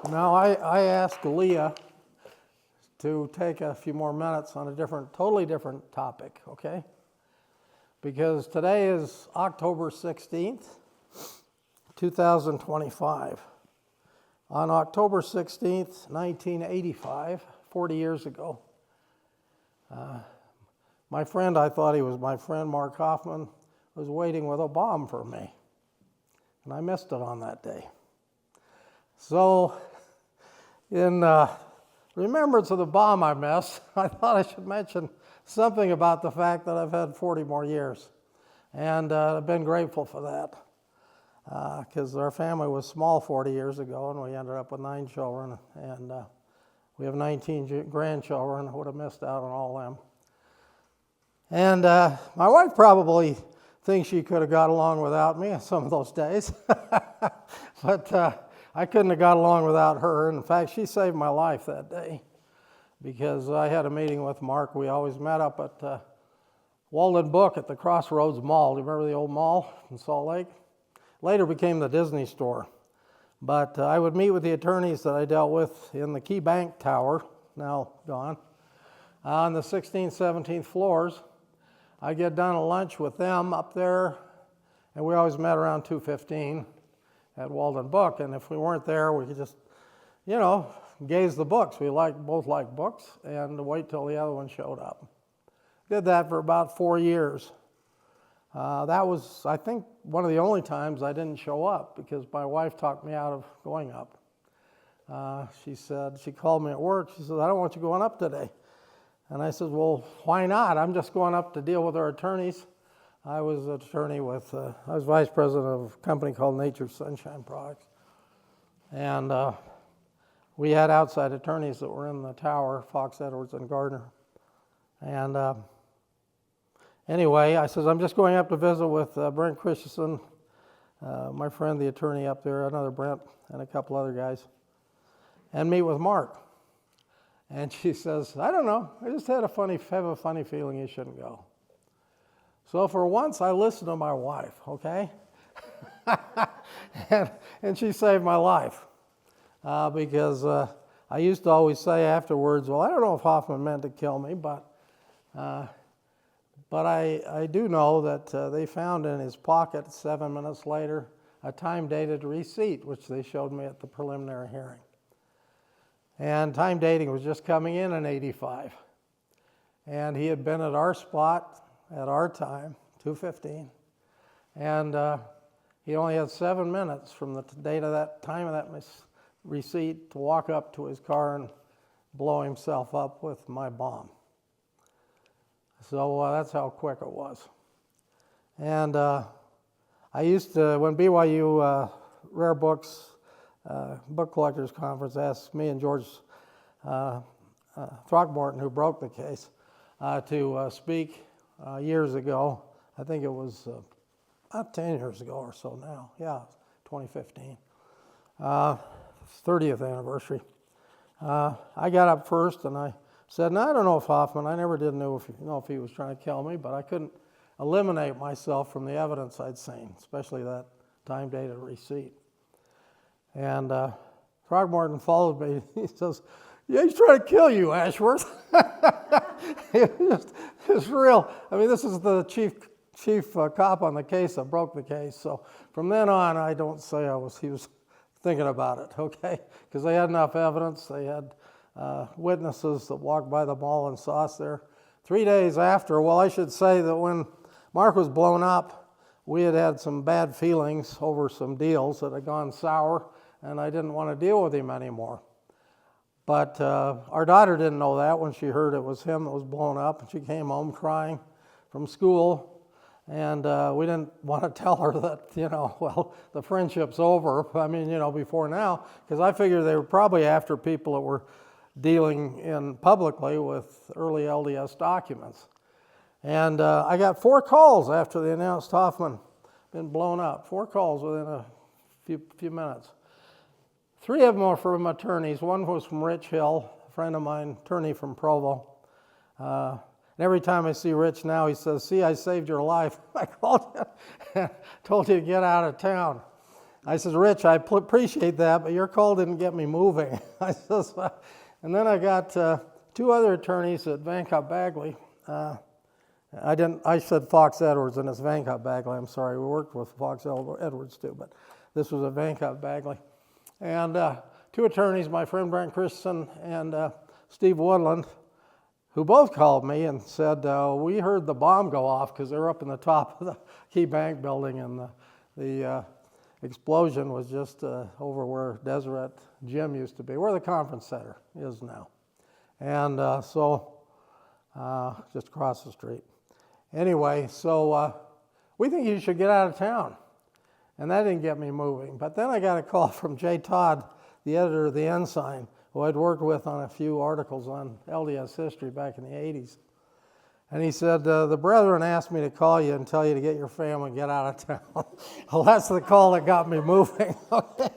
Now, I asked Leah to take a few more minutes on a totally different topic, okay? Because today is October 16th, 2025. On October 16th, 1985, 40 years ago, my friend, I thought he was my friend, Mark Hofmann, was waiting with a bomb for me. And I missed it on that day. So, in remembrance of the bomb I missed, I thought I should mention something about the fact that I've had 40 more years. And I've been grateful for that. Because our family was small 40 years ago, and we ended up with 9 children. And we have 19 grandchildren. I would have missed out on all of them. And my wife probably thinks she could have got along without me some of those days. But I couldn't have got along without her. In fact, she saved my life that day because I had a meeting with Mark. We always met up at Walden Book at the Crossroads Mall. Do you remember the old mall in Salt Lake? Later became the Disney store. But I would meet with the attorneys that I dealt with in the Key Bank Tower, now gone, on the 16th, 17th floors. I get done at lunch with them up there, and we always met around 2:15 at Walden Book. And if we weren't there, we could just, gaze the books. We both like books, and wait till the other one showed up. Did that for about 4 years. That was, I think, one of the only times I didn't show up because my wife talked me out of going up. She called me at work. She said, "I don't want you going up today." And I said, "Well, why not? I'm just going up to deal with our attorneys." I was an attorney I was vice president of a company called Nature's Sunshine Products. And we had outside attorneys that were in the tower, Fox, Edwards, and Gardner. And anyway, I said, "I'm just going up to visit with Brent Ashworth, my friend, the attorney up there, another Brent, and a couple other guys, and meet with Mark." And she says, "I don't know. I just have a funny feeling you shouldn't go." So for once, I listened to my wife, okay? and she saved my life because I used to always say afterwards, "Well, I don't know if Hofmann meant to kill me, but I do know that they found in his pocket 7 minutes later a time-dated receipt, which they showed me at the preliminary hearing. And time dating was just coming in 85. And he had been at our spot at our time, 2:15. And he only had 7 minutes from the date of that time of that receipt to walk up to his car and blow himself up with my bomb. So that's how quick it was. And I used to, when BYU Rare Books Book Collectors Conference asked me and George Throckmorton, who broke the case, to speak years ago. I think it was about 10 years ago or so now. Yeah, 2015. 30th anniversary. I got up first and I said, "No, I don't know if Hofmann, I never did know if he was trying to kill me, but I couldn't eliminate myself from the evidence I'd seen, especially that time-dated receipt." And Throckmorton followed me. He says, "Yeah, he's trying to kill you, Ashworth." It's real. I mean, this is the chief cop on the case that broke the case. So from then on, I don't say he was thinking about it, okay? Because they had enough evidence. They had witnesses that walked by the mall and saw us there. 3 days after, well, I should say that when Mark was blown up, we had some bad feelings over some deals that had gone sour, and I didn't want to deal with him anymore. But our daughter didn't know that when she heard it was him that was blown up, and she came home crying from school, and we didn't want to tell her that, the friendship's over, before now, because I figured they were probably after people that were dealing publicly with early LDS documents. And I got 4 calls after they announced Hofmann been blown up. 4 calls within a few minutes. 3 of them were from attorneys. One was from Rich Hill, a friend of mine, attorney from Provo. And every time I see Rich now, he says, "See, I saved your life. I called you and told you to get out of town." I said, Rich, I appreciate that, but your call didn't get me moving. I says, and then I got two other attorneys at Van Cott Bagley. I said Fox Edwards, and it's Van Cott Bagley. I'm sorry. We worked with Fox Edwards too, but this was at Van Cott Bagley. And two attorneys, my friend Brent Ashworth and Steve Woodland, who both called me and said, we heard the bomb go off because they were up in the top of the Key Bank building, and the explosion was just over where Deseret Gym used to be, where the conference center is now. And just across the street. Anyway, so we think you should get out of town. And that didn't get me moving. But then I got a call from Jay Todd, the editor of the Ensign, who I'd worked with on a few articles on LDS history back in the 80s. And he said, the brethren asked me to call you and tell you to get your family and get out of town. Well, that's the call that got me moving. Okay.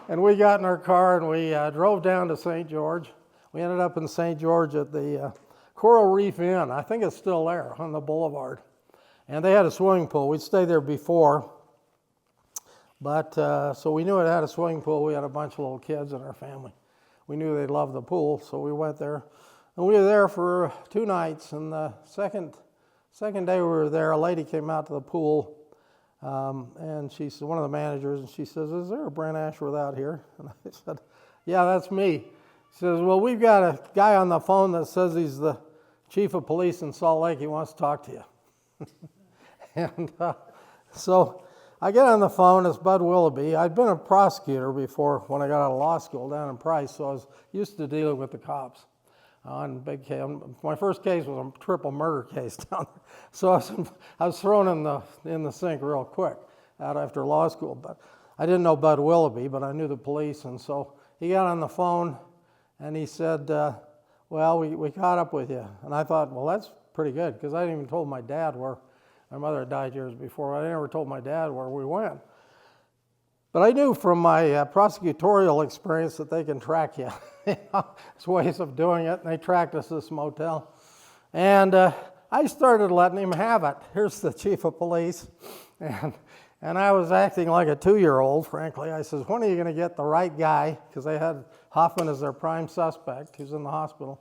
And we got in our car and we drove down to St. George. We ended up in St. George at the Coral Reef Inn. I think it's still there on the boulevard. And they had a swimming pool. We'd stayed there before. But so we knew it had a swimming pool. We had a bunch of little kids in our family. We knew they'd love the pool, so we went there. And we were there for 2 nights. And the second day we were there, a lady came out to the pool. And she said, one of the managers, and she says, is there a Brent Ashworth out here? And I said, yeah, that's me. She says, well, we've got a guy on the phone that says he's the chief of police in Salt Lake. He wants to talk to you. And so I get on the phone. It's Bud Willoughby. I'd been a prosecutor before when I got out of law school down in Price, so I was used to dealing with the cops on big case. My first case was a triple murder case down there. So I was thrown in the sink real quick out after law school. But I didn't know Bud Willoughby, but I knew the police. And so he got on the phone and he said, well, we caught up with you. And I thought, well, that's pretty good, because I hadn't even told my dad where my mother had died years before. I never told my dad where we went. But I knew from my prosecutorial experience that they can track you. There's ways of doing it, and they tracked us to this motel. And I started letting him have it. Here's the chief of police. And I was acting like a 2-year-old, frankly. I says, when are you going to get the right guy? Because they had Hofmann as their prime suspect. He was in the hospital.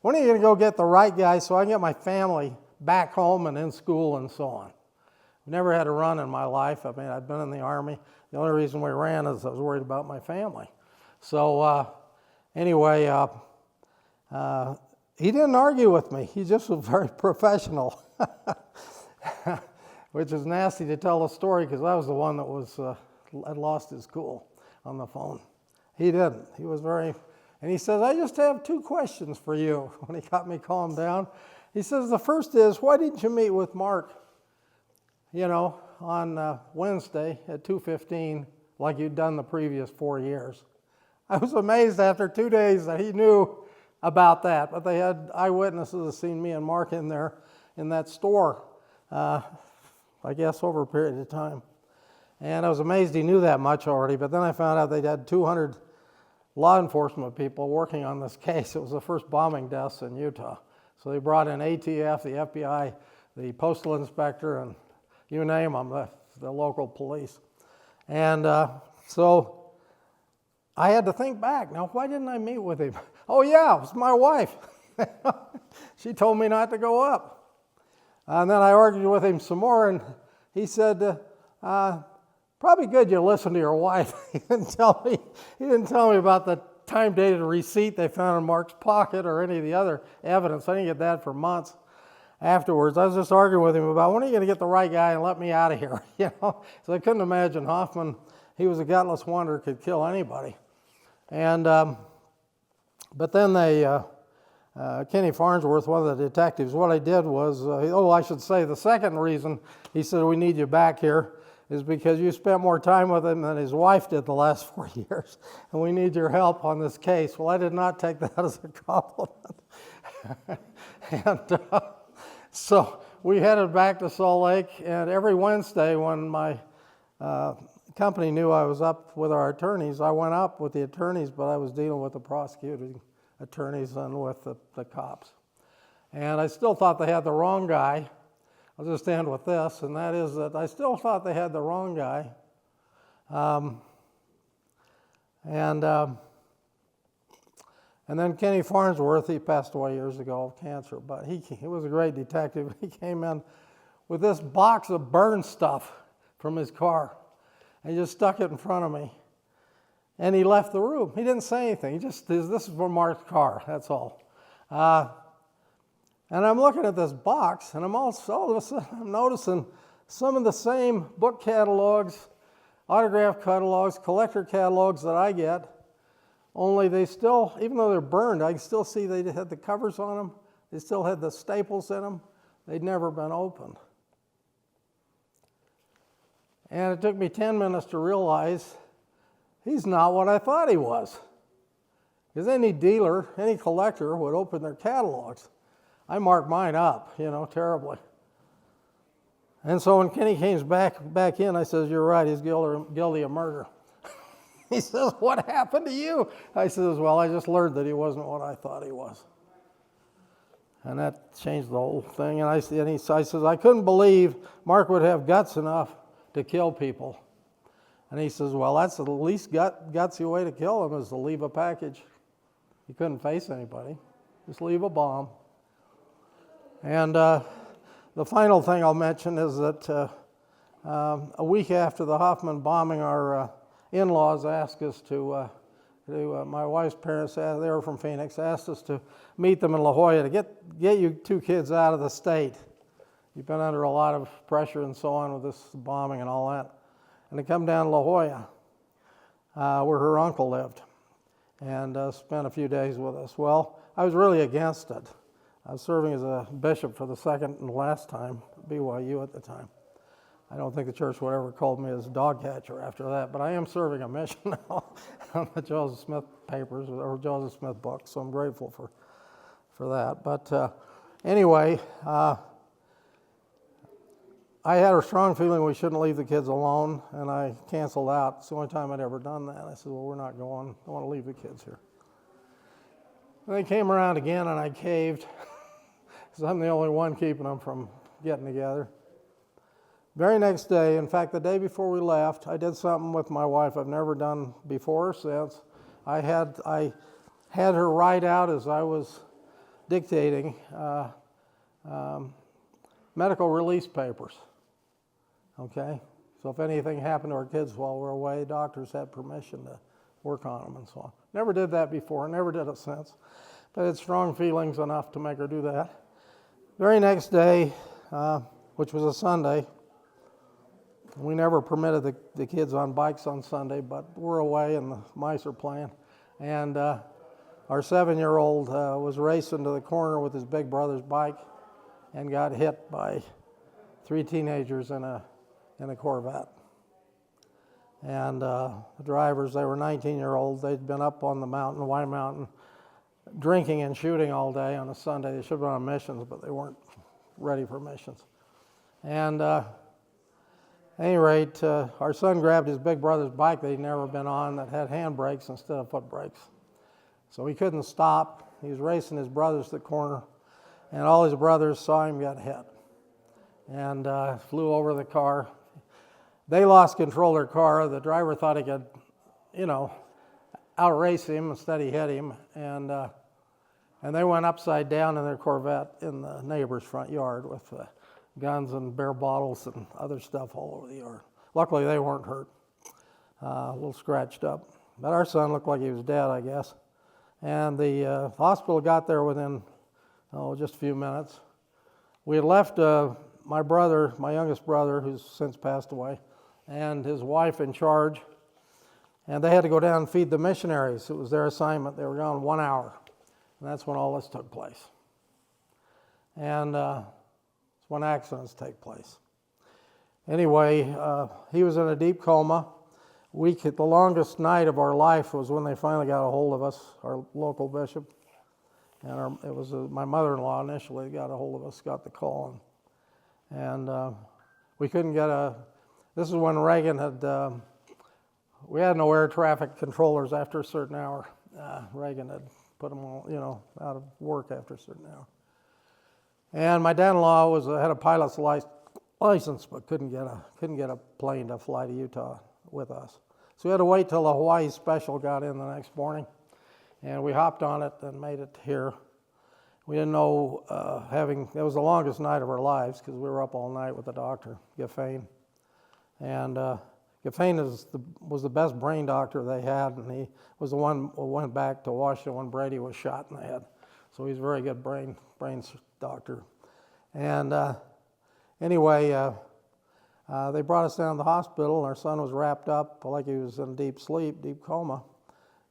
When are you going to go get the right guy so I can get my family back home and in school and so on? I've never had to run in my life. I mean, I've been in the Army. The only reason we ran is I was worried about my family. So anyway, he didn't argue with me. He just was very professional, which is nasty to tell the story, because I was the one that had lost his cool on the phone. He didn't. He was very, and he says, I just have 2 questions for you, when he got me calmed down. He says, the first is, why didn't you meet with Mark, on Wednesday at 2:15 like you'd done the previous 4 years? I was amazed after 2 days that he knew about that, but they had eyewitnesses that seen me and Mark in there in that store, I guess over a period of time. And I was amazed he knew that much already, but then I found out they'd had 200 law enforcement people working on this case. It was the first bombing deaths in Utah. So they brought in ATF, the FBI, the postal inspector, and you name them, the local police. And so I had to think back. Now, why didn't I meet with him? Oh, yeah, it was my wife. She told me not to go up. And then I argued with him some more, and he said, probably good you listen to your wife. He didn't tell me about the time-dated receipt they found in Mark's pocket or any of the other evidence. I didn't get that for months afterwards. I was just arguing with him about, when are you going to get the right guy and let me out of here? So I couldn't imagine Hofmann. He was a gutless wonder, could kill anybody. And but then Kenny Farnsworth, one of the detectives, what I did was, I should say, the second reason he said we need you back here is because you spent more time with him than his wife did the last 4 years, and we need your help on this case. Well, I did not take that as a compliment. And so we headed back to Salt Lake, and every Wednesday when my company knew I was up with our attorneys, I went up with the attorneys, but I was dealing with the prosecuting attorneys and with the cops. And I still thought they had the wrong guy. I'll just end with this, and that is that I still thought they had the wrong guy. And then Kenny Farnsworth, he passed away years ago of cancer, but he was a great detective. He came in with this box of burned stuff from his car, and he just stuck it in front of me. And he left the room. He didn't say anything. He just, this is for Mark's car, that's all. And I'm looking at this box, and all of a sudden I'm noticing some of the same book catalogs, autograph catalogs, collector catalogs that I get, only they still, even though they're burned, I can still see they had the covers on them. They still had the staples in them. They'd never been opened. And it took me 10 minutes to realize he's not what I thought he was. Because any dealer, any collector would open their catalogs. I marked mine up, terribly. And so when Kenny came back in, I says, "You're right, he's guilty of murder." He says, "What happened to you?" I says, "Well, I just learned that he wasn't what I thought he was." And that changed the whole thing. And I says, "I couldn't believe Mark would have guts enough to kill people." And he says, "Well, that's the least gutsy way to kill them is to leave a package." He couldn't face anybody. Just leave a bomb. And the final thing I'll mention is that a week after the Hofmann bombing, our in-laws asked us my wife's parents, they were from Phoenix, asked us to meet them in La Jolla to get you two kids out of the state. You've been under a lot of pressure and so on with this bombing and all that. And to come down to La Jolla, where her uncle lived, and spent a few days with us. Well, I was really against it. I was serving as a bishop for the second and last time, BYU at the time. I don't think the church would ever call me as dog catcher after that, but I am serving a mission now on the Joseph Smith papers, or Joseph Smith books, so I'm grateful for that. But anyway, I had a strong feeling we shouldn't leave the kids alone, and I canceled out. It's the only time I'd ever done that. I said, "Well, we're not going. I want to leave the kids here." And they came around again, and I caved, because I'm the only one keeping them from getting together. Very next day, in fact, the day before we left, I did something with my wife I've never done before or since. I had her write out, as I was dictating, medical release papers. Okay? So if anything happened to our kids while we're away, doctors had permission to work on them and so on. Never did that before, never did it since. But had strong feelings enough to make her do that. Very next day, which was a Sunday, we never permitted the kids on bikes on Sunday, but we're away and the mice are playing. And our 7-year-old was racing to the corner with his big brother's bike and got hit by 3 teenagers in a Corvette. And the drivers, they were 19-year-olds. They'd been up on the mountain, White Mountain, drinking and shooting all day on a Sunday. They should have been on missions, but they weren't ready for missions. And at any rate, our son grabbed his big brother's bike that he'd never been on that had hand brakes instead of foot brakes. So he couldn't stop. He was racing his brothers to the corner, and all his brothers saw him get hit and flew over the car. They lost control of their car. The driver thought he could, outrace him. Instead, he hit him, and they went upside down in their Corvette in the neighbor's front yard with guns and beer bottles and other stuff all over the yard. Luckily, they weren't hurt. A little scratched up. But our son looked like he was dead, I guess. And the hospital got there within, just a few minutes. We had left my brother, my youngest brother, who's since passed away, and his wife in charge. And they had to go down and feed the missionaries. It was their assignment. They were gone 1 hour. And that's when all this took place. And it's when accidents take place. Anyway, he was in a deep coma. The longest night of our life was when they finally got a hold of us, our local bishop. And it was my mother-in-law initially got a hold of us, got the call. And we couldn't get this is when Reagan had, we had no air traffic controllers after a certain hour. Reagan had put them all, out of work after a certain hour. And my dad-in-law had a pilot's license, but couldn't get a plane to fly to Utah with us. So we had to wait till the Hawaii special got in the next morning, and we hopped on it and made it here. We didn't know it was the longest night of our lives because we were up all night with the doctor, Giffane. And Giffane was the best brain doctor they had, and he was the one who went back to Washington when Brady was shot in the head. So he's a very good brain doctor. And anyway, they brought us down to the hospital, and our son was wrapped up like he was in deep sleep, deep coma.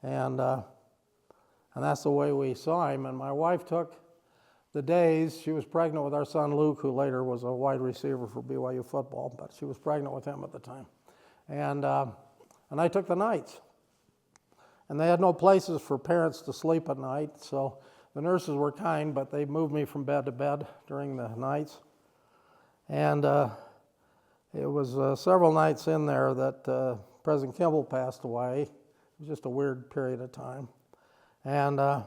And that's the way we saw him. And my wife took the days. She was pregnant with our son Luke, who later was a wide receiver for BYU football, but she was pregnant with him at the time. And I took the nights. And they had no places for parents to sleep at night, so the nurses were kind, but they moved me from bed to bed during the nights. And it was several nights in there that President Kimball passed away. It was just a weird period of time. And a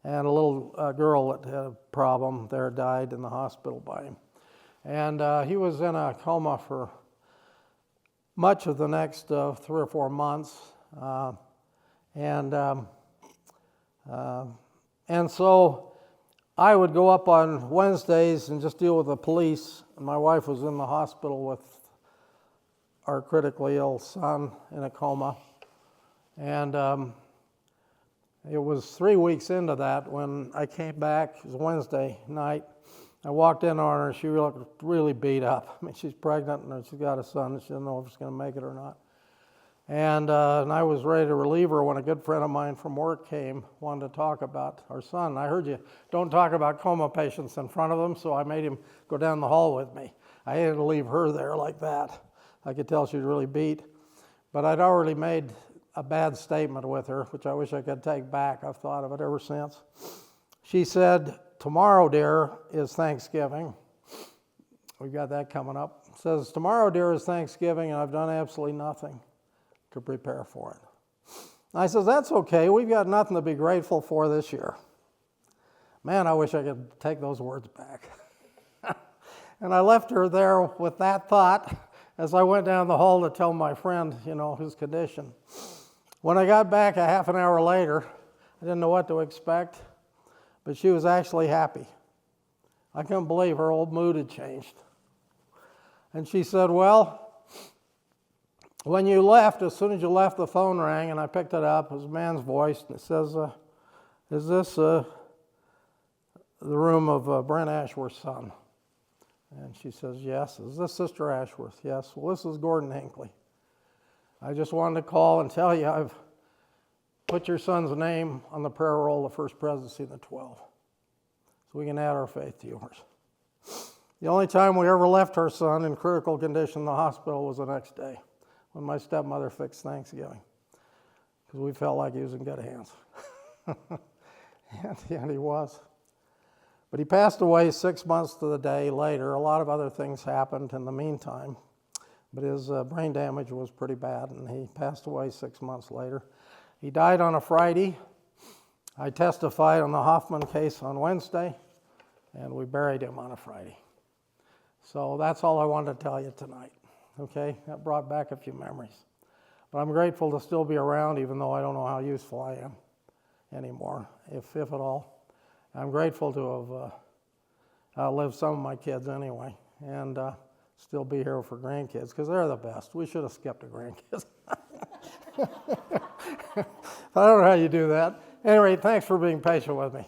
little girl that had a problem there died in the hospital by him. And he was in a coma for much of the next 3 or 4 months. And so I would go up on Wednesdays and just deal with the police. And my wife was in the hospital with our critically ill son in a coma. And it was 3 weeks into that when I came back. It was Wednesday night. I walked in on her. She looked really beat up. I mean, she's pregnant and she's got a son, and she didn't know if she's going to make it or not. And I was ready to relieve her when a good friend of mine from work came, wanted to talk about our son. I heard you don't talk about coma patients in front of them, so I made him go down the hall with me. I hated to leave her there like that. I could tell she was really beat. But I'd already made a bad statement with her, which I wish I could take back. I've thought of it ever since. She said, "Tomorrow, dear, is Thanksgiving." We've got that coming up. It says, "Tomorrow, dear, is Thanksgiving, and I've done absolutely nothing to prepare for it." I says, "That's okay. We've got nothing to be grateful for this year." Man, I wish I could take those words back. And I left her there with that thought as I went down the hall to tell my friend, his condition. When I got back a half an hour later, I didn't know what to expect, but she was actually happy. I couldn't believe her old mood had changed. And she said, "Well, when you left, as soon as you left, the phone rang," and I picked it up. It was a man's voice, and it says, "Is this the room of Brent Ashworth's son?" And she says, "Yes." "Is this Sister Ashworth?" "Yes." "Well, this is Gordon Hinckley. I just wanted to call and tell you I've put your son's name on the prayer roll of the First Presidency of the 12. So we can add our faith to yours." The only time we ever left our son in critical condition in the hospital was the next day when my stepmother fixed Thanksgiving, because we felt like he was in good hands. And he was. But he passed away 6 months to the day later. A lot of other things happened in the meantime, but his brain damage was pretty bad, and he passed away 6 months later. He died on a Friday. I testified on the Hofmann case on Wednesday, and we buried him on a Friday. So that's all I wanted to tell you tonight, okay? That brought back a few memories. But I'm grateful to still be around, even though I don't know how useful I am anymore, if at all. I'm grateful to have outlived some of my kids anyway, and still be here for grandkids, because they're the best. We should have skipped the grandkids. I don't know how you do that. Anyway, thanks for being patient with me.